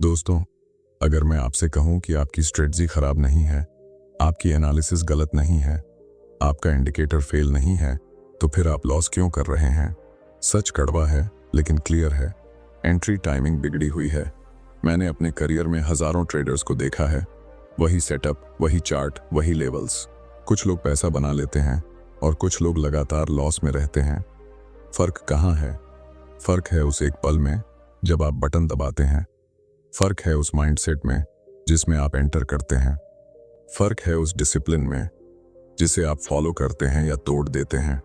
दोस्तों, अगर मैं आपसे कहूं कि आपकी स्ट्रेटजी खराब नहीं है, आपकी एनालिसिस गलत नहीं है, आपका इंडिकेटर फेल नहीं है, तो फिर आप लॉस क्यों कर रहे हैं? सच कड़वा है लेकिन क्लियर है। एंट्री टाइमिंग बिगड़ी हुई है। मैंने अपने करियर में हजारों ट्रेडर्स को देखा है। वही सेटअप, वही चार्ट, वही लेवल्स। कुछ लोग पैसा बना लेते हैं और कुछ लोग लगातार लॉस में रहते हैं। फर्क कहाँ है? फर्क है उस एक पल में जब आप बटन दबाते हैं। फर्क है उस माइंडसेट में जिसमें आप एंटर करते हैं। फर्क है उस डिसिप्लिन में जिसे आप फॉलो करते हैं या तोड़ देते हैं।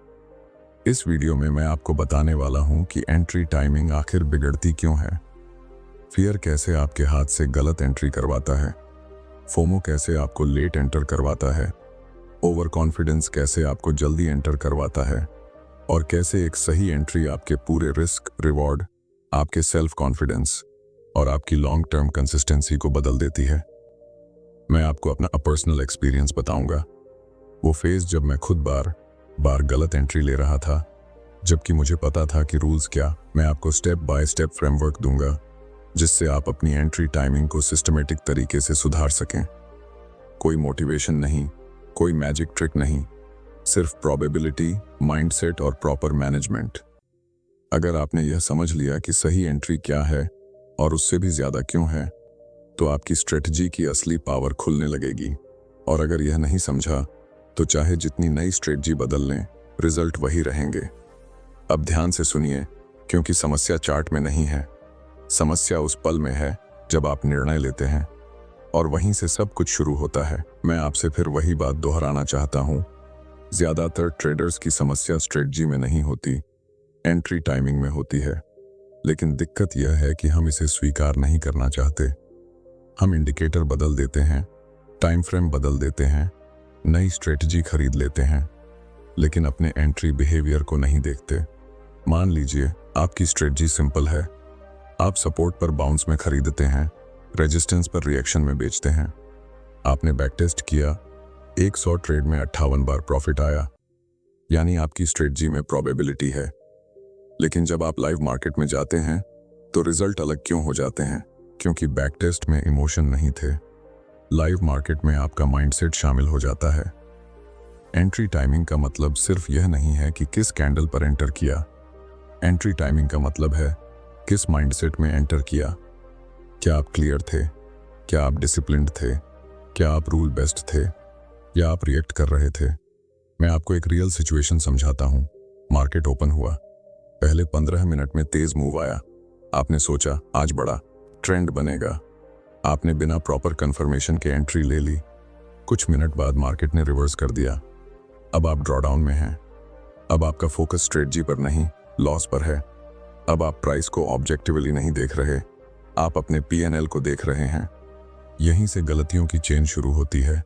इस वीडियो में मैं आपको बताने वाला हूं कि एंट्री टाइमिंग आखिर बिगड़ती क्यों है। फियर कैसे आपके हाथ से गलत एंट्री करवाता है। फोमो कैसे आपको लेट एंटर करवाता है। ओवर कॉन्फिडेंस कैसे आपको जल्दी एंटर करवाता है। और कैसे एक सही एंट्री आपके पूरे रिस्क, रिवॉर्ड, आपके सेल्फ कॉन्फिडेंस और आपकी लॉन्ग टर्म कंसिस्टेंसी को बदल देती है। मैं आपको अपना पर्सनल एक्सपीरियंस बताऊंगा। वो फेज जब मैं खुद बार बार गलत एंट्री ले रहा था, जबकि मुझे पता था कि रूल्स क्या। मैं आपको स्टेप बाय स्टेप फ्रेमवर्क दूंगा जिससे आप अपनी एंट्री टाइमिंग को सिस्टमेटिक तरीके से सुधार सकें। कोई मोटिवेशन नहीं, कोई मैजिक ट्रिक नहीं, सिर्फ प्रोबेबिलिटी, माइंडसेट और प्रॉपर मैनेजमेंट। अगर आपने यह समझ लिया कि सही एंट्री क्या है और उससे भी ज्यादा क्यों है, तो आपकी स्ट्रेटजी की असली पावर खुलने लगेगी। और अगर यह नहीं समझा, तो चाहे जितनी नई स्ट्रेटजी बदल लें, रिजल्ट वही रहेंगे। अब ध्यान से सुनिए, क्योंकि समस्या चार्ट में नहीं है। समस्या उस पल में है जब आप निर्णय लेते हैं, और वहीं से सब कुछ शुरू होता है। मैं आपसे फिर वही बात दोहराना चाहता हूं। ज्यादातर ट्रेडर्स की समस्या स्ट्रेटजी में नहीं होती, एंट्री टाइमिंग में होती है। लेकिन दिक्कत यह है कि हम इसे स्वीकार नहीं करना चाहते। हम इंडिकेटर बदल देते हैं, टाइम फ्रेम बदल देते हैं, नई स्ट्रेटजी खरीद लेते हैं, लेकिन अपने एंट्री बिहेवियर को नहीं देखते। मान लीजिए आपकी स्ट्रेटजी सिंपल है। आप सपोर्ट पर बाउंस में खरीदते हैं, रेजिस्टेंस पर रिएक्शन में बेचते हैं। आपने बैक टेस्ट किया, 100 ट्रेड में 58 बार प्रॉफिट आया, यानी आपकी स्ट्रेटजी में प्रोबेबिलिटी है। लेकिन जब आप लाइव मार्केट में जाते हैं तो रिजल्ट अलग क्यों हो जाते हैं? क्योंकि बैक टेस्ट में इमोशन नहीं थे, लाइव मार्केट में आपका माइंडसेट शामिल हो जाता है। एंट्री टाइमिंग का मतलब सिर्फ यह नहीं है कि किस कैंडल पर एंटर किया। एंट्री टाइमिंग का मतलब है किस माइंडसेट में एंटर किया। क्या आप क्लियर थे? क्या आप डिसिप्लिन्ड थे? क्या आप रूल बेस्ड थे, या आप रिएक्ट कर रहे थे? मैं आपको एक रियल सिचुएशन समझाता हूं। मार्केट ओपन हुआ, पहले 15 मिनट में तेज मूव आया। आपने सोचा आज बड़ा ट्रेंड बनेगा। आपने बिना प्रॉपर कंफर्मेशन के एंट्री ले ली। कुछ मिनट बाद मार्केट ने रिवर्स कर दिया। अब आप ड्रॉडाउन में हैं। अब आपका फोकस स्ट्रेटजी पर नहीं, लॉस पर है। अब आप प्राइस को ऑब्जेक्टिवली नहीं देख रहे, आप अपने P&L को देख रहे हैं। यहीं से गलतियों की चेन शुरू होती है।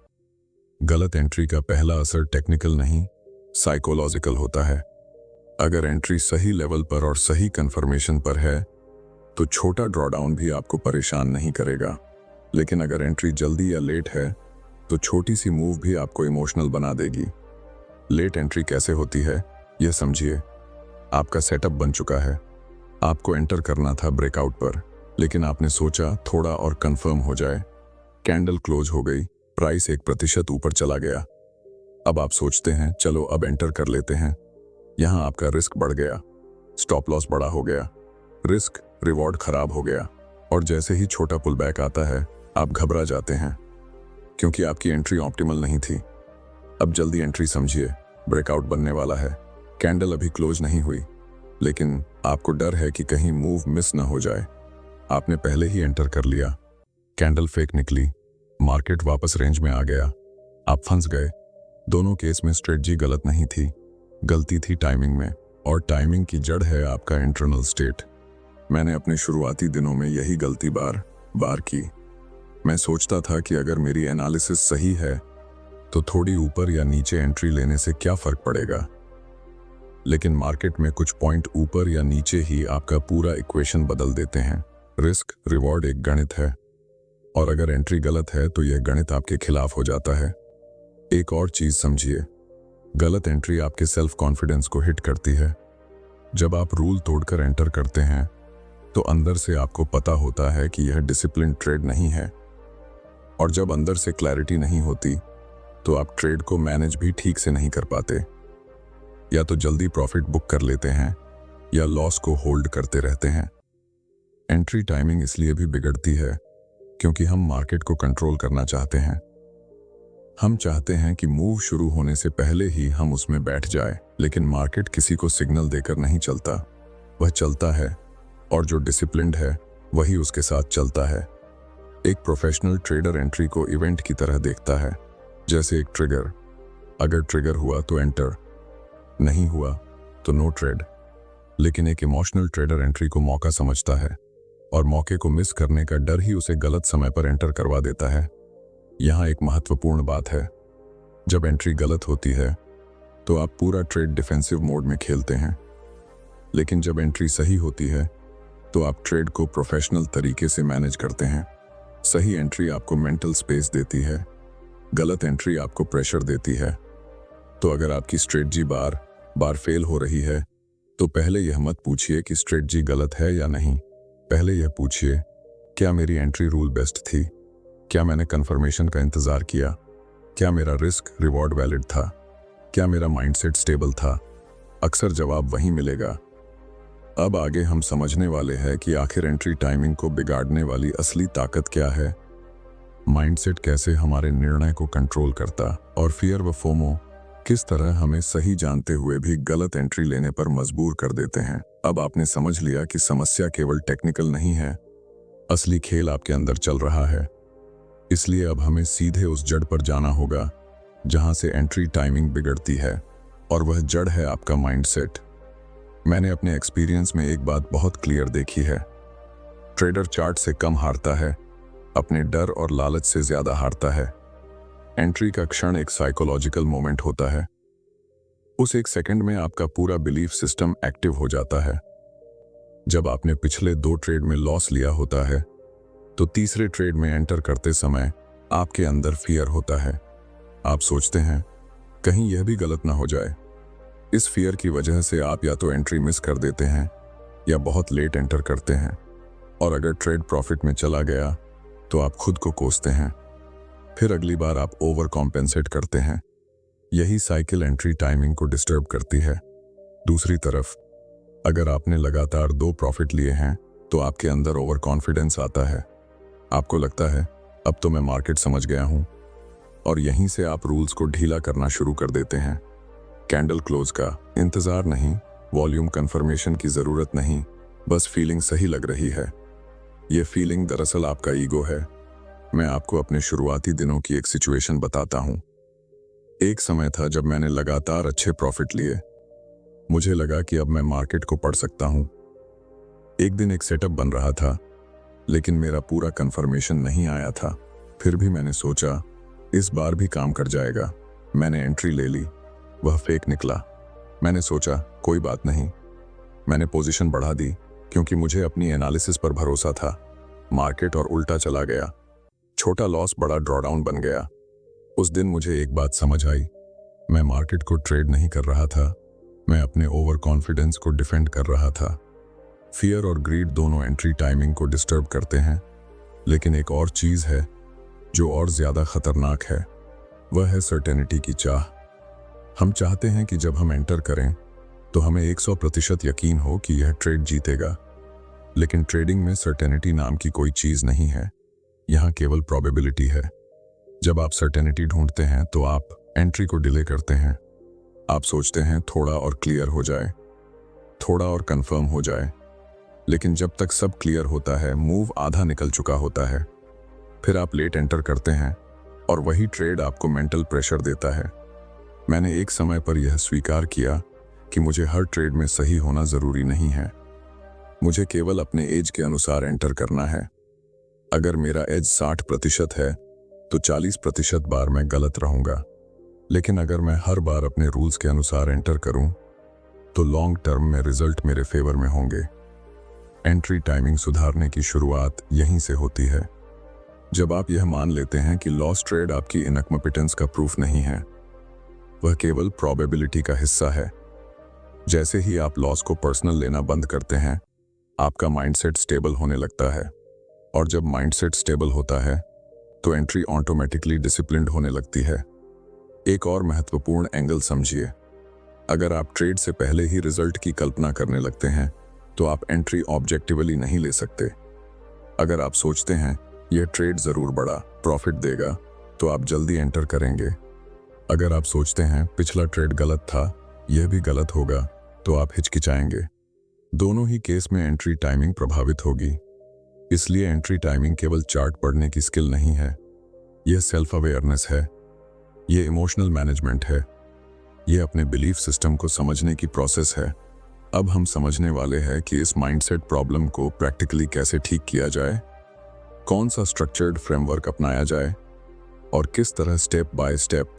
गलत एंट्री का पहला असर टेक्निकल नहीं, साइकोलॉजिकल होता है। अगर एंट्री सही लेवल पर और सही कंफर्मेशन पर है तो छोटा ड्रॉडाउन भी आपको परेशान नहीं करेगा। लेकिन अगर एंट्री जल्दी या लेट है तो छोटी सी मूव भी आपको इमोशनल बना देगी। लेट एंट्री कैसे होती है, यह समझिए। आपका सेटअप बन चुका है, आपको एंटर करना था ब्रेकआउट पर, लेकिन आपने सोचा थोड़ा और कंफर्म हो जाए। कैंडल क्लोज हो गई, प्राइस 1% ऊपर चला गया। अब आप सोचते हैं चलो अब एंटर कर लेते हैं। यहां आपका रिस्क बढ़ गया, स्टॉप लॉस बड़ा हो गया, रिस्क रिवॉर्ड खराब हो गया। और जैसे ही छोटा पुल बैक आता है, आप घबरा जाते हैं, क्योंकि आपकी एंट्री ऑप्टिमल नहीं थी। अब जल्दी एंट्री समझिए, ब्रेकआउट बनने वाला है। कैंडल अभी क्लोज नहीं हुई, लेकिन आपको डर है कि कहीं मूव मिस ना हो जाए। आपने पहले ही एंटर कर लिया, कैंडल फेक निकली, मार्केट वापस रेंज में आ गया, आप फंस गए। दोनों केस में स्ट्रेटजी गलत नहीं थी, गलती थी टाइमिंग में। और टाइमिंग की जड़ है आपका इंटरनल स्टेट। मैंने अपने शुरुआती दिनों में यही गलती बार बार की। मैं सोचता था कि अगर मेरी एनालिसिस सही है तो थोड़ी ऊपर या नीचे एंट्री लेने से क्या फर्क पड़ेगा। लेकिन मार्केट में कुछ पॉइंट ऊपर या नीचे ही आपका पूरा इक्वेशन बदल देते हैं। रिस्क रिवॉर्ड एक गणित है, और अगर एंट्री गलत है तो यह गणित आपके खिलाफ हो जाता है। एक और चीज समझिए, गलत एंट्री आपके सेल्फ कॉन्फिडेंस को हिट करती है। जब आप रूल तोड़कर एंटर करते हैं तो अंदर से आपको पता होता है कि यह डिसिप्लिन ट्रेड नहीं है। और जब अंदर से क्लैरिटी नहीं होती तो आप ट्रेड को मैनेज भी ठीक से नहीं कर पाते। या तो जल्दी प्रॉफिट बुक कर लेते हैं या लॉस को होल्ड करते रहते हैं। एंट्री टाइमिंग इसलिए भी बिगड़ती है क्योंकि हम मार्केट को कंट्रोल करना चाहते हैं। हम चाहते हैं कि मूव शुरू होने से पहले ही हम उसमें बैठ जाए, लेकिन मार्केट किसी को सिग्नल देकर नहीं चलता, वह चलता है और जो डिसिप्लिन्ड है वही उसके साथ चलता है। एक प्रोफेशनल ट्रेडर एंट्री को इवेंट की तरह देखता है, जैसे एक ट्रिगर। अगर ट्रिगर हुआ तो एंटर, नहीं हुआ तो नो ट्रेड। लेकिन एक इमोशनल ट्रेडर एंट्री को मौका समझता है और मौके को मिस करने का डर ही उसे गलत समय पर एंटर करवा देता है। यहाँ एक महत्वपूर्ण बात है, जब एंट्री गलत होती है तो आप पूरा ट्रेड डिफेंसिव मोड में खेलते हैं, लेकिन जब एंट्री सही होती है तो आप ट्रेड को प्रोफेशनल तरीके से मैनेज करते हैं। सही एंट्री आपको मेंटल स्पेस देती है, गलत एंट्री आपको प्रेशर देती है। तो अगर आपकी स्ट्रेटजी बार बार फेल हो रही है तो पहले यह मत पूछिए कि स्ट्रेटजी गलत है या नहीं। पहले यह पूछिए, क्या मेरी एंट्री रूल बेस्ट थी? क्या मैंने कंफर्मेशन का इंतजार किया? क्या मेरा रिस्क रिवॉर्ड वैलिड था? क्या मेरा माइंडसेट स्टेबल था? अक्सर जवाब वहीं मिलेगा। अब आगे हम समझने वाले हैं कि आखिर एंट्री टाइमिंग को बिगाड़ने वाली असली ताकत क्या है, माइंडसेट कैसे हमारे निर्णय को कंट्रोल करता, और फियर व फोमो किस तरह हमें सही जानते हुए भी गलत एंट्री लेने पर मजबूर कर देते हैं। अब आपने समझ लिया कि समस्या केवल टेक्निकल नहीं है, असली खेल आपके अंदर चल रहा है। इसलिए अब हमें सीधे उस जड़ पर जाना होगा जहां से एंट्री टाइमिंग बिगड़ती है, और वह जड़ है आपका माइंडसेट। मैंने अपने एक्सपीरियंस में एक बात बहुत क्लियर देखी है, ट्रेडर चार्ट से कम हारता है, अपने डर और लालच से ज्यादा हारता है। एंट्री का क्षण एक साइकोलॉजिकल मोमेंट होता है। उस एक सेकंड में आपका पूरा बिलीफ सिस्टम एक्टिव हो जाता है। जब आपने पिछले 2 ट्रेड में लॉस लिया होता है तो तीसरे ट्रेड में एंटर करते समय आपके अंदर फियर होता है। आप सोचते हैं कहीं यह भी गलत ना हो जाए। इस फियर की वजह से आप या तो एंट्री मिस कर देते हैं या बहुत लेट एंटर करते हैं, और अगर ट्रेड प्रॉफिट में चला गया तो आप खुद को कोसते हैं। फिर अगली बार आप ओवर कॉम्पेंसेट करते हैं। यही साइकिल एंट्री टाइमिंग को डिस्टर्ब करती है। दूसरी तरफ अगर आपने लगातार 2 प्रॉफिट लिए हैं तो आपके अंदर ओवर कॉन्फिडेंस आता है। आपको लगता है अब तो मैं मार्केट समझ गया हूं, और यहीं से आप रूल्स को ढीला करना शुरू कर देते हैं। कैंडल क्लोज का इंतजार नहीं, वॉल्यूम कंफर्मेशन की जरूरत नहीं, बस फीलिंग सही लग रही है। यह फीलिंग दरअसल आपका ईगो है। मैं आपको अपने शुरुआती दिनों की एक सिचुएशन बताता हूं। एक समय था जब मैंने लगातार अच्छे प्रॉफिट लिए। मुझे लगा कि अब मैं मार्केट को पढ़ सकता हूं। एक दिन एक सेटअप बन रहा था, लेकिन मेरा पूरा कंफर्मेशन नहीं आया था। फिर भी मैंने सोचा इस बार भी काम कर जाएगा। मैंने एंट्री ले ली, वह फेक निकला। मैंने सोचा कोई बात नहीं। मैंने पोजीशन बढ़ा दी क्योंकि मुझे अपनी एनालिसिस पर भरोसा था। मार्केट और उल्टा चला गया। छोटा लॉस बड़ा ड्रॉडाउन बन गया। उस दिन मुझे एक बात समझ आई, मैं मार्केट को ट्रेड नहीं कर रहा था, मैं अपने ओवर कॉन्फिडेंस को डिफेंड कर रहा था। फियर और ग्रीड दोनों एंट्री टाइमिंग को डिस्टर्ब करते हैं, लेकिन एक और चीज है जो और ज्यादा खतरनाक है, वह है सर्टेनिटी की चाह। हम चाहते हैं कि जब हम एंटर करें तो हमें 100% यकीन हो कि यह ट्रेड जीतेगा, लेकिन ट्रेडिंग में सर्टेनिटी नाम की कोई चीज नहीं है। यहाँ केवल प्रोबेबिलिटी है। जब आप सर्टेनिटी ढूंढते हैं तो आप एंट्री को डिले करते हैं। आप सोचते हैं थोड़ा और क्लियर हो जाए, थोड़ा और कंफर्म हो जाए, लेकिन जब तक सब क्लियर होता है मूव आधा निकल चुका होता है। फिर आप लेट एंटर करते हैं और वही ट्रेड आपको मेंटल प्रेशर देता है। मैंने एक समय पर यह स्वीकार किया कि मुझे हर ट्रेड में सही होना जरूरी नहीं है। मुझे केवल अपने एज के अनुसार एंटर करना है। अगर मेरा एज 60% है तो 40% बार मैं गलत रहूंगा, लेकिन अगर मैं हर बार अपने रूल्स के अनुसार एंटर करूं तो लॉन्ग टर्म में रिजल्ट मेरे फेवर में होंगे। एंट्री टाइमिंग सुधारने की शुरुआत यहीं से होती है। जब आप यह मान लेते हैं कि लॉस ट्रेड आपकी इनकम्पिटेंस का प्रूफ नहीं है, वह केवल प्रोबेबिलिटी का हिस्सा है। जैसे ही आप लॉस को पर्सनल लेना बंद करते हैं, आपका माइंडसेट स्टेबल होने लगता है, और जब माइंडसेट स्टेबल होता है तो एंट्री ऑटोमेटिकली डिसिप्लिन्ड होने लगती है। एक और महत्वपूर्ण एंगल समझिए। अगर आप ट्रेड से पहले ही रिजल्ट की कल्पना करने लगते हैं तो आप एंट्री ऑब्जेक्टिवली नहीं ले सकते। अगर आप सोचते हैं यह ट्रेड जरूर बड़ा प्रॉफिट देगा तो आप जल्दी एंटर करेंगे। अगर आप सोचते हैं पिछला ट्रेड गलत था, यह भी गलत होगा, तो आप हिचकिचाएंगे। दोनों ही केस में एंट्री टाइमिंग प्रभावित होगी। इसलिए एंट्री टाइमिंग केवल चार्ट पढ़ने की स्किल नहीं है, यह सेल्फ अवेयरनेस है, यह इमोशनल मैनेजमेंट है, यह अपने बिलीफ सिस्टम को समझने की प्रोसेस है। अब हम समझने वाले हैं कि इस माइंडसेट प्रॉब्लम को प्रैक्टिकली कैसे ठीक किया जाए, कौन सा स्ट्रक्चर्ड फ्रेमवर्क अपनाया जाए और किस तरह स्टेप बाय स्टेप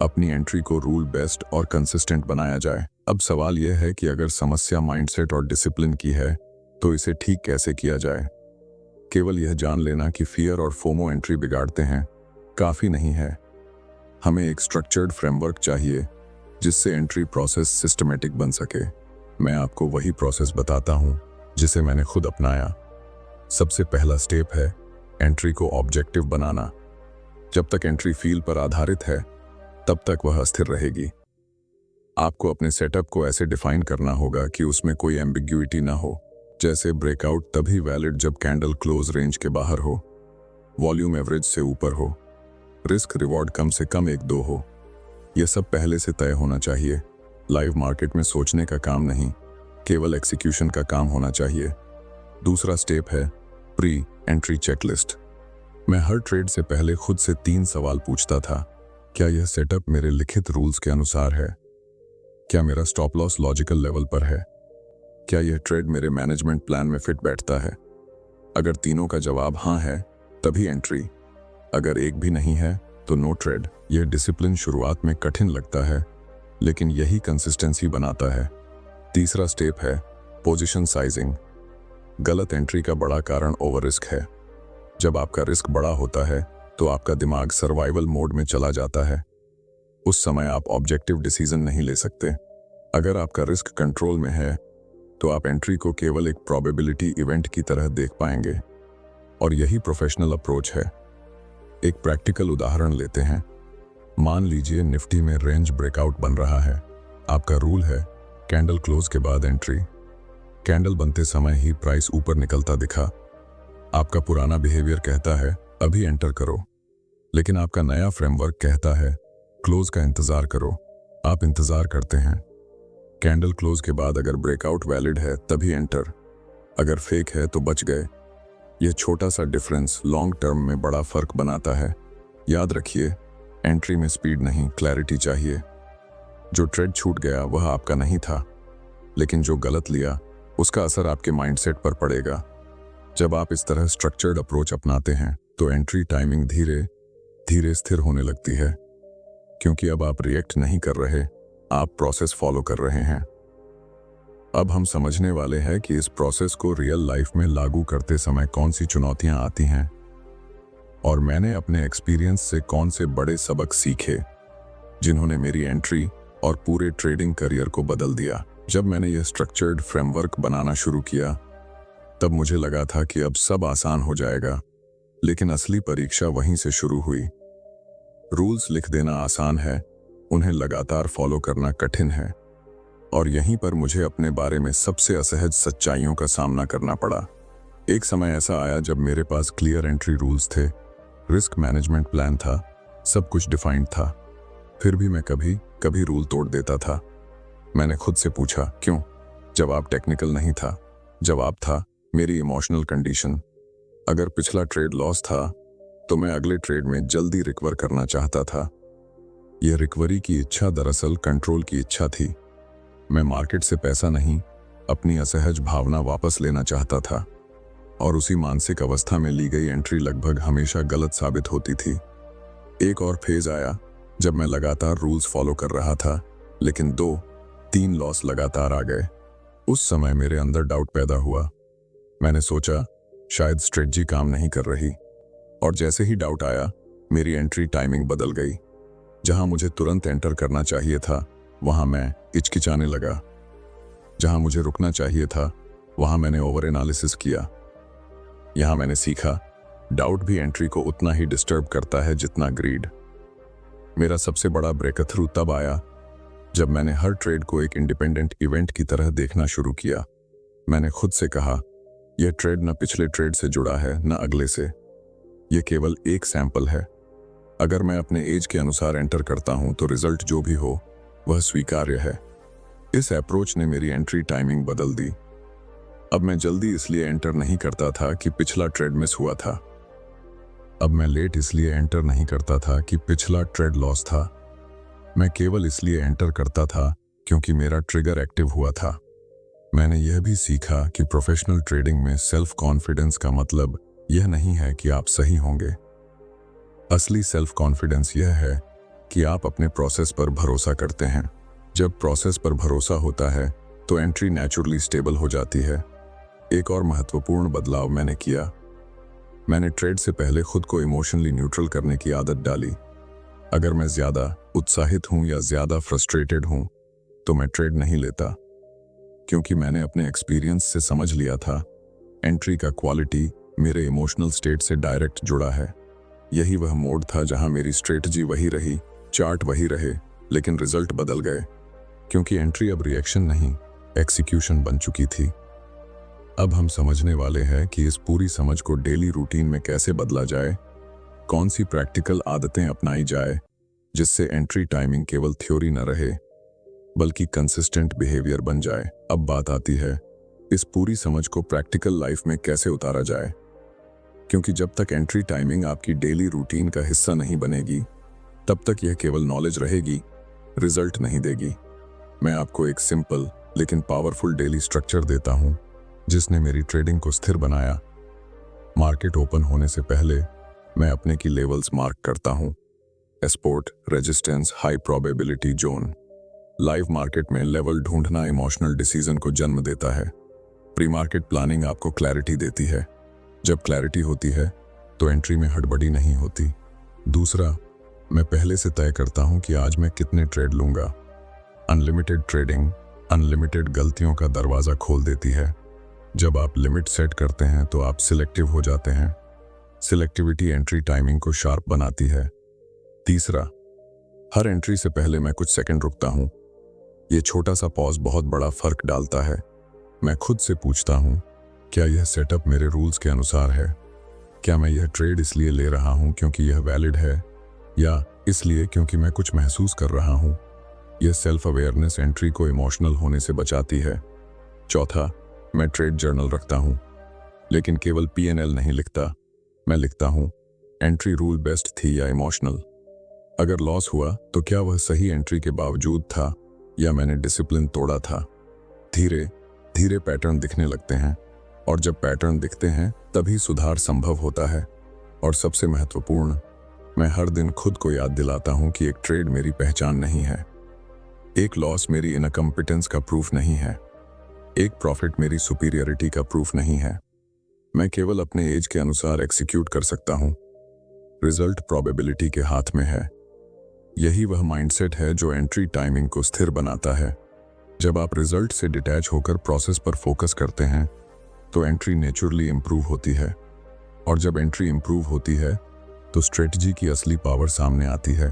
अपनी एंट्री को रूल बेस्ड और कंसिस्टेंट बनाया जाए। अब सवाल यह है कि अगर समस्या माइंडसेट और डिसिप्लिन की है तो इसे ठीक कैसे किया जाए। केवल यह जान लेना कि फियर और फोमो एंट्री बिगाड़ते हैं काफ़ी नहीं है। हमें एक स्ट्रक्चर्ड फ्रेमवर्क चाहिए जिससे एंट्री प्रोसेस सिस्टमेटिक बन सके। मैं आपको वही प्रोसेस बताता हूँ जिसे मैंने खुद अपनाया। सबसे पहला स्टेप है एंट्री को ऑब्जेक्टिव बनाना। जब तक एंट्री फील पर आधारित है तब तक वह अस्थिर रहेगी। आपको अपने सेटअप को ऐसे डिफाइन करना होगा कि उसमें कोई एम्बिग्युइटी ना हो, जैसे ब्रेकआउट तभी वैलिड जब कैंडल क्लोज रेंज के बाहर हो, वॉल्यूम एवरेज से ऊपर हो, रिस्क रिवॉर्ड कम से कम 1-2 हो। यह सब पहले से तय होना चाहिए। लाइव मार्केट में सोचने का काम नहीं, केवल एग्जीक्यूशन का काम होना चाहिए। दूसरा स्टेप है प्री एंट्री चेकलिस्ट। मैं हर ट्रेड से पहले खुद से 3 सवाल पूछता था। क्या यह सेटअप मेरे लिखित रूल्स के अनुसार है? क्या मेरा स्टॉप लॉस लॉजिकल लेवल पर है? क्या यह ट्रेड मेरे मैनेजमेंट प्लान में फिट बैठता है? अगर तीनों का जवाब हाँ है तभी एंट्री, अगर एक भी नहीं है तो नो ट्रेड। यह डिसिप्लिन शुरुआत में कठिन लगता है लेकिन यही कंसिस्टेंसी बनाता है। तीसरा स्टेप है पोजीशन साइजिंग। गलत एंट्री का बड़ा कारण ओवर रिस्क है। जब आपका रिस्क बड़ा होता है तो आपका दिमाग सर्वाइवल मोड में चला जाता है। उस समय आप ऑब्जेक्टिव डिसीजन नहीं ले सकते। अगर आपका रिस्क कंट्रोल में है तो आप एंट्री को केवल एक प्रोबेबिलिटी इवेंट की तरह देख पाएंगे, और यही प्रोफेशनल अप्रोच है। एक प्रैक्टिकल उदाहरण लेते हैं। मान लीजिए निफ्टी में रेंज ब्रेकआउट बन रहा है। आपका रूल है कैंडल क्लोज के बाद एंट्री। कैंडल बनते समय ही प्राइस ऊपर निकलता दिखा। आपका पुराना बिहेवियर कहता है अभी एंटर करो, लेकिन आपका नया फ्रेमवर्क कहता है क्लोज का इंतजार करो। आप इंतजार करते हैं। कैंडल क्लोज के बाद अगर ब्रेकआउट वैलिड है तभी एंटर, अगर फेक है तो बच गए। यह छोटा सा डिफरेंस लॉन्ग टर्म में बड़ा फर्क बनाता है। याद रखिए, एंट्री में स्पीड नहीं, क्लैरिटी चाहिए। जो ट्रेड छूट गया वह आपका नहीं था, लेकिन जो गलत लिया उसका असर आपके माइंडसेट पर पड़ेगा। जब आप इस तरह स्ट्रक्चर्ड अप्रोच अपनाते हैं तो एंट्री टाइमिंग धीरे धीरे स्थिर होने लगती है, क्योंकि अब आप रिएक्ट नहीं कर रहे, आप प्रोसेस फॉलो कर रहे हैं। अब हम समझने वाले हैं कि इस प्रोसेस को रियल लाइफ में लागू करते समय कौन सी चुनौतियां आती हैं, और मैंने अपने एक्सपीरियंस से कौन से बड़े सबक सीखे जिन्होंने मेरी एंट्री और पूरे ट्रेडिंग करियर को बदल दिया। जब मैंने यह स्ट्रक्चर्ड फ्रेमवर्क बनाना शुरू किया तब मुझे लगा था कि अब सब आसान हो जाएगा, लेकिन असली परीक्षा वहीं से शुरू हुई। रूल्स लिख देना आसान है, उन्हें लगातार फॉलो करना कठिन है, और यहीं पर मुझे अपने बारे में सबसे असहज सच्चाइयों का सामना करना पड़ा। एक समय ऐसा आया जब मेरे पास क्लियर एंट्री रूल्स थे, रिस्क मैनेजमेंट प्लान था, सब कुछ डिफाइंड था, फिर भी मैं कभी कभी रूल तोड़ देता था। मैंने खुद से पूछा क्यों? जवाब टेक्निकल नहीं था, जवाब था मेरी इमोशनल कंडीशन। अगर पिछला ट्रेड लॉस था तो मैं अगले ट्रेड में जल्दी रिकवर करना चाहता था। यह रिकवरी की इच्छा दरअसल कंट्रोल की इच्छा थी। मैं मार्केट से पैसा नहीं, अपनी असहज भावना वापस लेना चाहता था, और उसी मानसिक अवस्था में ली गई एंट्री लगभग हमेशा गलत साबित होती थी। एक और फेज आया जब मैं लगातार रूल्स फॉलो कर रहा था, लेकिन 2-3 लॉस लगातार आ गए। उस समय मेरे अंदर डाउट पैदा हुआ। मैंने सोचा शायद स्ट्रेटजी काम नहीं कर रही, और जैसे ही डाउट आया मेरी एंट्री टाइमिंग बदल गई। जहां मुझे तुरंत एंटर करना चाहिए था वहां मैं हिचकिचाने लगा। जहां मुझे रुकना चाहिए था वहां मैंने ओवर एनालिसिस किया। यहां मैंने सीखा, डाउट भी एंट्री को उतना ही डिस्टर्ब करता है जितना ग्रीड। मेरा सबसे बड़ा ब्रेकथ्रू तब आया जब मैंने हर ट्रेड को एक इंडिपेंडेंट इवेंट की तरह देखना शुरू किया। मैंने खुद से कहा, यह ट्रेड न पिछले ट्रेड से जुड़ा है न अगले से, यह केवल एक सैंपल है। अगर मैं अपने एज के अनुसार एंटर करता हूं तो रिजल्ट जो भी हो वह स्वीकार्य है। इस अप्रोच ने मेरी एंट्री टाइमिंग बदल दी। अब मैं जल्दी इसलिए एंटर नहीं करता था कि पिछला ट्रेड मिस हुआ था। अब मैं लेट इसलिए एंटर नहीं करता था कि पिछला ट्रेड लॉस था। मैं केवल इसलिए एंटर करता था क्योंकि मेरा ट्रिगर एक्टिव हुआ था। मैंने यह भी सीखा कि प्रोफेशनल ट्रेडिंग में सेल्फ कॉन्फिडेंस का मतलब यह नहीं है कि आप सही होंगे। असली सेल्फ कॉन्फिडेंस यह है कि आप अपने प्रोसेस पर भरोसा करते हैं। जब प्रोसेस पर भरोसा होता है तो एंट्री नेचुरली स्टेबल हो जाती है। एक और महत्वपूर्ण बदलाव मैंने किया, मैंने ट्रेड से पहले खुद को इमोशनली न्यूट्रल करने की आदत डाली। अगर मैं ज्यादा उत्साहित हूं या ज्यादा फ्रस्ट्रेटेड हूं तो मैं ट्रेड नहीं लेता, क्योंकि मैंने अपने एक्सपीरियंस से समझ लिया था एंट्री का क्वालिटी मेरे इमोशनल स्टेट से डायरेक्ट जुड़ा है। यही वह मोड था जहां मेरी स्ट्रेटजी वही रही, चार्ट वही रहे, लेकिन रिजल्ट बदल गए, क्योंकि एंट्री अब रिएक्शन नहीं एक्सिक्यूशन बन चुकी थी। अब हम समझने वाले हैं कि इस पूरी समझ को डेली रूटीन में कैसे बदला जाए, कौन सी प्रैक्टिकल आदतें अपनाई जाए जिससे एंट्री टाइमिंग केवल थ्योरी न रहे बल्कि कंसिस्टेंट बिहेवियर बन जाए। अब बात आती है इस पूरी समझ को प्रैक्टिकल लाइफ में कैसे उतारा जाए, क्योंकि जब तक एंट्री टाइमिंग आपकी डेली रूटीन का हिस्सा नहीं बनेगी तब तक यह केवल नॉलेज रहेगी, रिजल्ट नहीं देगी। मैं आपको एक सिंपल लेकिन पावरफुल डेली स्ट्रक्चर देता हूं जिसने मेरी ट्रेडिंग को स्थिर बनाया। मार्केट ओपन होने से पहले मैं अपने की लेवल्स मार्क करता हूं, support, resistance, high probability zone. Live market में लेवल ढूंढना इमोशनल डिसीजन को जन्म देता है। प्री मार्केट प्लानिंग आपको क्लैरिटी देती है। जब क्लैरिटी होती है तो एंट्री में हड़बड़ी नहीं होती। दूसरा, मैं पहले से तय करता हूं कि आज मैं कितने ट्रेड लूंगा। अनलिमिटेड ट्रेडिंग अनलिमिटेड गलतियों का दरवाजा खोल देती है। जब आप लिमिट सेट करते हैं तो आप सिलेक्टिव हो जाते हैं। सिलेक्टिविटी एंट्री टाइमिंग को शार्प बनाती है। तीसरा, हर एंट्री से पहले मैं कुछ सेकंड रुकता हूं। यह छोटा सा पॉज बहुत बड़ा फर्क डालता है। मैं खुद से पूछता हूं, क्या यह सेटअप मेरे रूल्स के अनुसार है? क्या मैं यह ट्रेड इसलिए ले रहा हूं क्योंकि यह वैलिड है, या इसलिए क्योंकि मैं कुछ महसूस कर रहा हूं? यह सेल्फ अवेयरनेस एंट्री को इमोशनल होने से बचाती है। चौथा, मैं ट्रेड जर्नल रखता हूं, लेकिन केवल P&L नहीं लिखता। मैं लिखता हूं, एंट्री रूल बेस्ट थी या इमोशनल। अगर लॉस हुआ तो क्या वह सही एंट्री के बावजूद था या मैंने डिसिप्लिन तोड़ा था? धीरे धीरे पैटर्न दिखने लगते हैं, और जब पैटर्न दिखते हैं तभी सुधार संभव होता है। और सबसे महत्वपूर्ण, मैं हर दिन खुद को याद दिलाता हूं कि एक ट्रेड मेरी पहचान नहीं है, एक लॉस मेरी इनकम्पिटेंस का प्रूफ नहीं है, एक प्रॉफिट मेरी सुपीरियरिटी का प्रूफ नहीं है। मैं केवल अपने एज के अनुसार एग्जीक्यूट कर सकता हूं। रिजल्ट प्रोबेबिलिटी के हाथ में है। यही वह माइंडसेट है जो एंट्री टाइमिंग को स्थिर बनाता है। जब आप रिजल्ट से डिटैच होकर प्रोसेस पर फोकस करते हैं तो एंट्री नेचुरली इंप्रूव होती है, और जब एंट्री इंप्रूव होती है तो स्ट्रेटजी की असली पावर सामने आती है।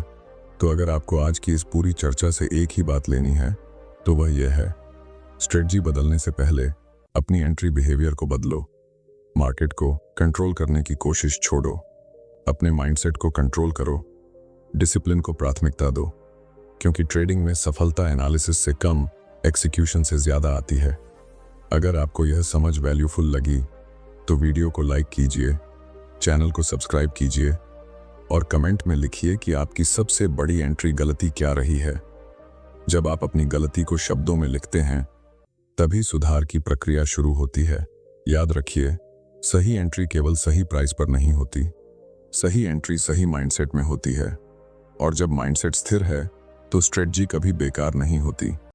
तो अगर आपको आज की इस पूरी चर्चा से एक ही बात लेनी है तो वह यह है, स्ट्रेटजी बदलने से पहले अपनी एंट्री बिहेवियर को बदलो। मार्केट को कंट्रोल करने की कोशिश छोड़ो, अपने माइंडसेट को कंट्रोल करो, डिसिप्लिन को प्राथमिकता दो, क्योंकि ट्रेडिंग में सफलता एनालिसिस से कम एक्सिक्यूशन से ज्यादा आती है। अगर आपको यह समझ वैल्यूफुल लगी तो वीडियो को लाइक कीजिए, चैनल को सब्सक्राइब कीजिए और कमेंट में लिखिए कि आपकी सबसे बड़ी एंट्री गलती क्या रही है। जब आप अपनी गलती को शब्दों में लिखते हैं तभी सुधार की प्रक्रिया शुरू होती है। याद रखिए, सही एंट्री केवल सही प्राइस पर नहीं होती, सही एंट्री सही माइंडसेट में होती है, और जब माइंडसेट स्थिर है तो स्ट्रेटजी कभी बेकार नहीं होती।